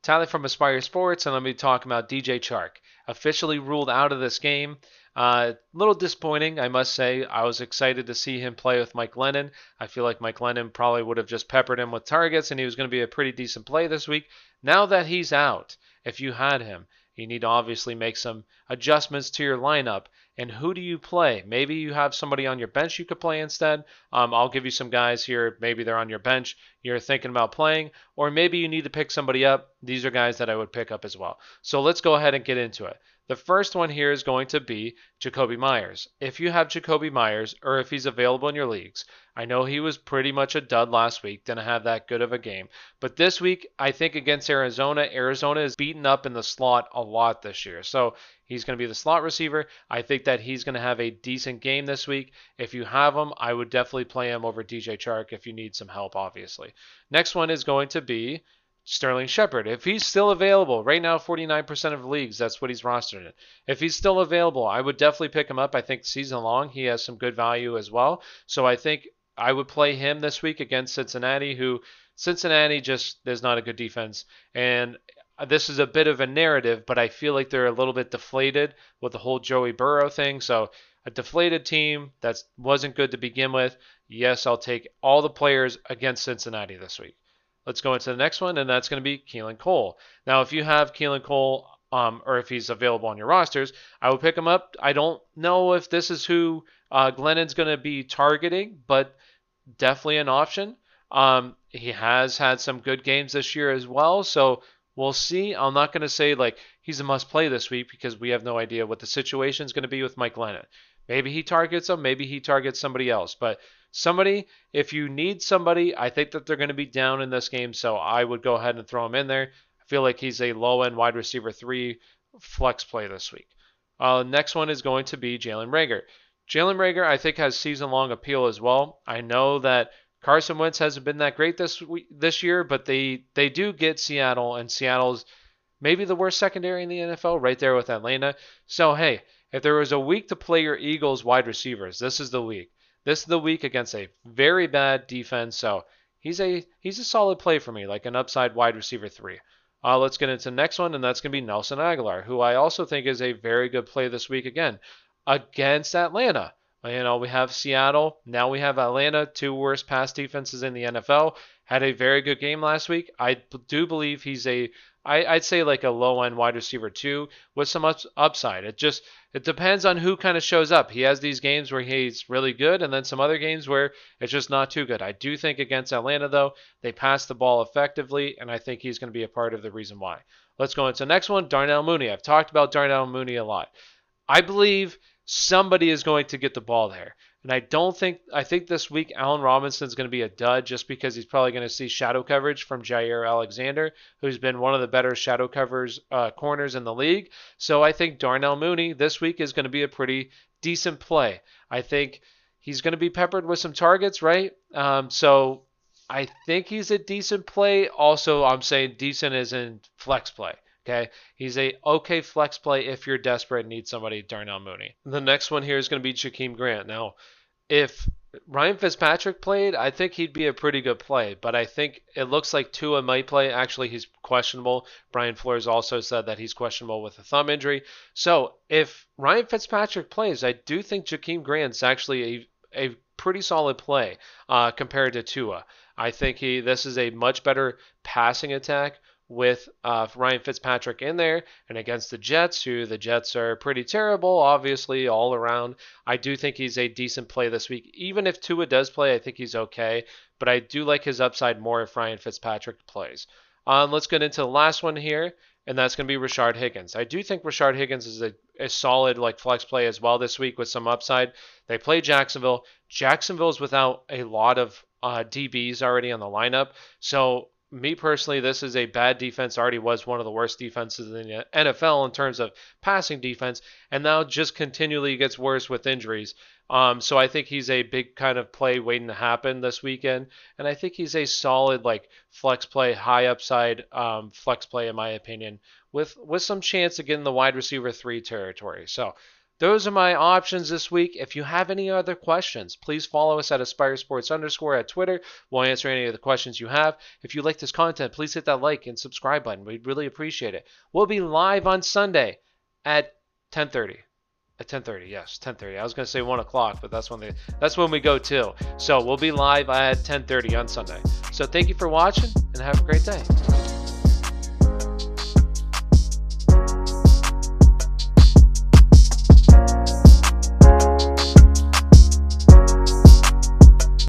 Tyler from Aspire Sports, and let me talk about DJ Chark. Officially ruled out of this game. Little disappointing, I must say. I was excited to see him play with Mike Lennon. I feel like Mike Lennon probably would have just peppered him with targets, and he was going to be a pretty decent play this week. Now that he's out, if you had him, you need to obviously make some adjustments to your lineup. And who do you play? Maybe you have somebody on your bench you could play instead. I'll give you some guys here. Maybe they're on your bench. You're thinking about playing, or maybe you need to pick somebody up. These are guys that I would pick up as well. So let's go ahead and get into it. The first one here is going to be Jacobi Meyers. If you have Jacobi Meyers, or if he's available in your leagues, I know he was pretty much a dud last week, didn't have that good of a game. But this week, I think against Arizona, Arizona is beaten up in the slot a lot this year. So he's going to be the slot receiver. I think that he's going to have a decent game this week. If you have him, I would definitely play him over DJ Chark if you need some help, obviously. Next one is going to be Sterling Shepard. If he's still available, right now 49% of leagues, that's what he's rostered in. If he's still available, I would definitely pick him up. I think season long he has some good value as well. So I think I would play him this week against Cincinnati, who Cincinnati just is not a good defense. And this is a bit of a narrative, but I feel like they're a little bit deflated with the whole Joey Burrow thing. So a deflated team that wasn't good to begin with. Yes, I'll take all the players against Cincinnati this week. Let's go into the next one, and that's going to be Keelan Cole. Now, if you have Keelan Cole, or if he's available on your rosters, I would pick him up. I don't know if this is who Glennon's going to be targeting, but definitely an option. He has had some good games this year as well, so we'll see. I'm not going to say like he's a must-play this week because we have no idea what the situation is going to be with Mike Lennon. Maybe he targets him, maybe he targets somebody else, but somebody, if you need somebody, I think that they're going to be down in this game, so I would go ahead and throw him in there. I feel like he's a low-end wide receiver 3 flex play this week. Next one is going to be Jalen Reagor. Jalen Reagor, I think, has season-long appeal as well. I know that Carson Wentz hasn't been that great this year, but they do get Seattle, and Seattle's maybe the worst secondary in the NFL, right there with Atlanta. So, hey, if there was a week to play your Eagles wide receivers, this is the week. This is the week against a very bad defense, so he's a solid play for me, like an upside wide receiver 3. Let's get into the next one, and that's going to be Nelson Agholor, who I also think is a very good play this week again against Atlanta. You know, we have Seattle, now we have Atlanta, 2 worst pass defenses in the NFL. Had a very good game last week. I do believe he's I'd say like a low-end wide receiver 2 with some upside. It depends on who kind of shows up. He has these games where he's really good and then some other games where it's just not too good. I do think against Atlanta, though, they pass the ball effectively, and I think he's going to be a part of the reason why. Let's go into the next one, Darnell Mooney. I've talked about Darnell Mooney a lot. I believe somebody is going to get the ball there. And I think this week Allen Robinson's going to be a dud just because he's probably going to see shadow coverage from Jair Alexander, who's been one of the better shadow covers corners in the league. So I think Darnell Mooney this week is going to be a pretty decent play. I think he's going to be peppered with some targets, right? So I think he's a decent play. Also, I'm saying decent as in flex play. Okay, he's a okay flex play if you're desperate and need somebody, Darnell Mooney. The next one here is going to be Jakeem Grant. Now, if Ryan Fitzpatrick played, I think he'd be a pretty good play, but I think it looks like Tua might play. Actually, he's questionable. Brian Flores also said that he's questionable with a thumb injury. So if Ryan Fitzpatrick plays, I do think Jakeem Grant's actually a pretty solid play compared to Tua. I think this is a much better passing attack with Ryan Fitzpatrick in there, and against the Jets, who the Jets are pretty terrible, obviously, all around. I do think he's a decent play this week. Even if Tua does play, I think he's okay, but I do like his upside more if Ryan Fitzpatrick plays. Let's get into the last one here, and that's going to be Rashard Higgins. I do think Rashard Higgins is a solid like flex play as well this week with some upside. They play Jacksonville. Jacksonville's without a lot of DBs already on the lineup, so me personally, this is a bad defense. Already was one of the worst defenses in the NFL in terms of passing defense, and now just continually gets worse with injuries. So I think he's a big kind of play waiting to happen this weekend, and I think he's a solid like flex play, high upside flex play in my opinion, with some chance to get in the wide receiver 3 territory. So those are my options this week. If you have any other questions, please follow us at AspireSports_ at Twitter. We'll answer any of the questions you have. If you like this content, please hit that like and subscribe button. We'd really appreciate it. We'll be live on Sunday at 10:30. At 10:30, yes, 10:30. I was going to say 1 o'clock, but that's when we go till. So we'll be live at 10:30 on Sunday. So thank you for watching, and have a great day.